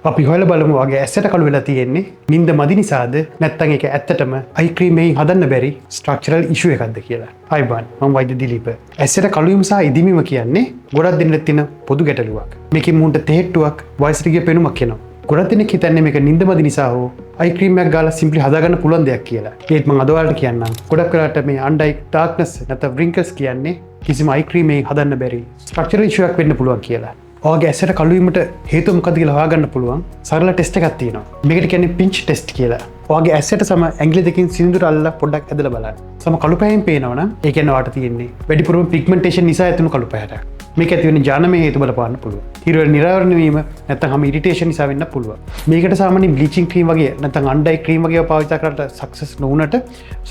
අපි හොයලා බලමු වගේ ඇසට කළු වෙලා තියෙන්නේ නිින්ද මදි නිසාද නැත්නම් ඒක ඇත්තටම අයි ක්‍රීම් එකෙන් හදන්න බැරි ස්ට්‍රක්චරල් ඉෂුව එකක්ද කියලා. අයිබන් මම වෛද්‍ය දිලීප. ඇසට කළු වීම සහ ඉදිමීම කියන්නේ ගොඩක් දෙනෙක් තියෙන පොදු ගැටලුවක්. මේකේ මුන්ට තෙහෙට්ටුවක් වයසට ගිය පෙනුමක් එනවා. ගොඩක් දෙනෙක් හිතන්නේ මේක නිින්ද මදි නිසා හෝ අයි ක්‍රීම් එකක් ගාලා සිම්පලි හදාගන්න පුළුවන් දෙයක් කියලා. ඒත් මම අද ඔයාලට කියන්නම්. ගොඩක් වෙලාවට මේ අන්ඩර් අයි ඩාර්ක්නස් නැත්නම් wrinkles කියන්නේ කිසිම අයි ක්‍රීම් එකකින් හදන්න බැරි ස්ට්‍රක්චරල් ඉෂුව එකක් වෙන්න පුළුවන් කියලා. ඔයාගේ ඇසට කළු වීමට හේතුව මොකක්ද කියලා හොයාගන්න පුළුවන් සරල ටෙස්ට් එකක් තියෙනවා. මේකට කියන්නේ පින්ච් ටෙස්ට් කියලා. ඔයාගේ ඇසට සම ඇඟිලි දෙකකින් සිනිඳුර අල්ලලා පොඩ්ඩක් ඇදලා බලන්න. සම කළු පැහැයෙන් පේනවනම් ඒ කියන්නේ ඔයාට තියෙන්නේ වැඩිපුරම පිග්මන්ටේෂන් නිසා ඇතිවුණු කළු පැහැට. මේක ඇති වෙන්නේ ජානමය හේතු බලපාන්න පුළුවන්. හිරුවල නිරාවරණය වීම නැත්නම් හැම ඉරිටේෂන් නිසා වෙන්න පුළුවන්. මේකට සාමාන්‍යයෙන් බ්ලීචින් ක්‍රීම් වගේ නැත්නම් අන්ඩර් අයි ක්‍රීම් වගේ පාවිච්චි කරලා සක්සස් නොවුනට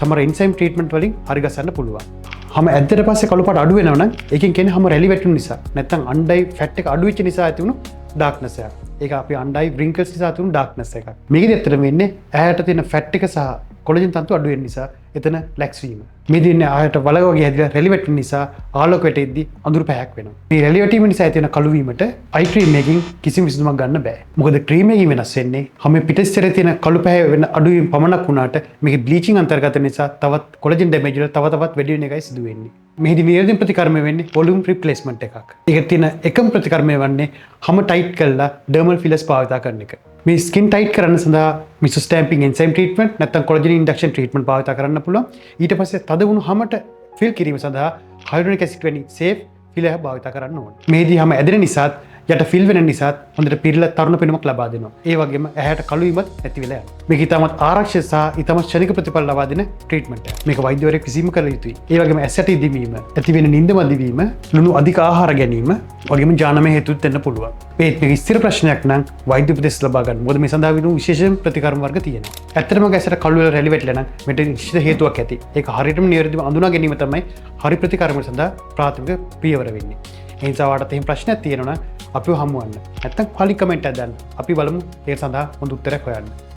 සමහර එන්සයිම් ට්‍රීට්මන්ට් වලින් හරි ගස්සන්න පුළුවන්. හැම ඇද්දට පස්සේ කළු පාට අඩු වෙනවා නම් ඒකෙන් කියන්නේ හැම රැලි වැටුණු නිසා නැත්නම් අන්ඩර් අයි ෆැට් එක අඩු වෙච්ච නිසා ඇතිවුණු ඩාර්ක්නස් එකක්. ඒක අපි අන්ඩර් අයි wrinkles නිසා ඇතිවුණු ඩාර්ක්නස් එකක්. මේකෙදි ඇත්තටම වෙන්නේ ඇහැට තියෙන ෆැට් එක සහ කොලජන් තන්තු අඩු වෙන නිසා එතන ලැක්ස් වීම. මේ දින්නේ ආයත වලග වගේ හැදිලා රැලි වැටෙන නිසා ආලෝක වැටෙද්දී අඳුරු පැහැයක් වෙනවා. මේ රැලි වැටීම නිසා ඇති වෙන කළු වීමට අයි ක්‍රීම් එකකින් කිසිම විසඳුමක් ගන්න බෑ. මොකද ක්‍රීම් එකකින් වෙනස් වෙන්නේ හැම පිටස්තරේ තියෙන කළු පැහැ වෙන අඩු වීම පමණක් වුණාට මේකේ බ්ලීචින් අන්තර්ගත නිසා තවත් කොලජන් ඩැමේජ් වල තව තවත් වැඩි වෙන එකයි සිදු වෙන්නේ. මෙහිදී නිරෝධින් ප්‍රතිකර්මය වෙන්නේ වොලියුම් රිප්ලේස්මන්ට් එකක්. ඒකට තියෙන එකම ප්‍රතිකර්මය වන්නේ හැම ටයිට් කරලා ඩර්මල් ෆිලර්ස් භාවිත කරන එක. මේ ස්කින් ටයිට් කරන්න සඳහා මිසෝ ස්ටැම්පින් එන්සයිම් ට්‍රීට්මන්ට් නැත්නම් කොලජන් ඉන්ඩක්ෂන් ට්‍රීට්මන්ට් භාවිත කරන්න පුළුවන්. ඊට පස්සේ තද වුණු හැමට ෆිල් කිරීම සඳහා හයිඩ්‍රොනික් ඇසිඩ් වැනි සේෆ් ෆිලර් භාවිත කරන්න ඕනේ. මේදී හැම ඇදෙන නිසාත් යට ෆිල් වෙන නිසාත් හොඳට පිරලා තරුණ පෙනුමක් ලබා දෙනවා. ඒ වගේම ඇහැට කළු වීමත් නැති වෙලා යනවා. මේක ඊටමත් ආරක්ෂක සහ ඊටමත් ශනික ප්‍රතිඵල ලබා දෙන ට්‍රීට්මන්ට් එකක්. මේක වෛද්‍යවරයෙක් විසීම කළ යුතුයි. ඒ වගේම ඇසට ඉදීමීම, ඇති වෙන නිින්ද මදි වීම, ලුණු අධික ආහාර ගැනීම වගේම ජානමය හේතුත් වෙන්න පුළුවන්. මේක ස්ථිර ප්‍රශ්නයක් නම් වෛද්‍ය උපදෙස් ලබා ගන්න. මොකද මේ සඳහා විනු විශේෂ ප්‍රතිකර්ම වර්ග තියෙනවා. ඇත්තටම ඇසට කළු වල රැලි වැටිලා නම් මෙතන නිශ්චිත හේතුවක් ඇති. ඒක හරියටම නිවැරදිව අඳුනා ගැනීම තමයි හරි ප්‍රතිකර්ම සඳහා ප්‍රාථමික පියවර වෙන්නේ. ඒ නිසා ඔයාලට එහෙම ප්‍රශ්නයක් තියෙනවා නම් අපිව හමුවන්න. නැත්නම් පොලි කමෙන්ට් එකක් දාන්න. අපි බලමු ඒ සඳහා හොඳ උත්තරයක් හොයන්න.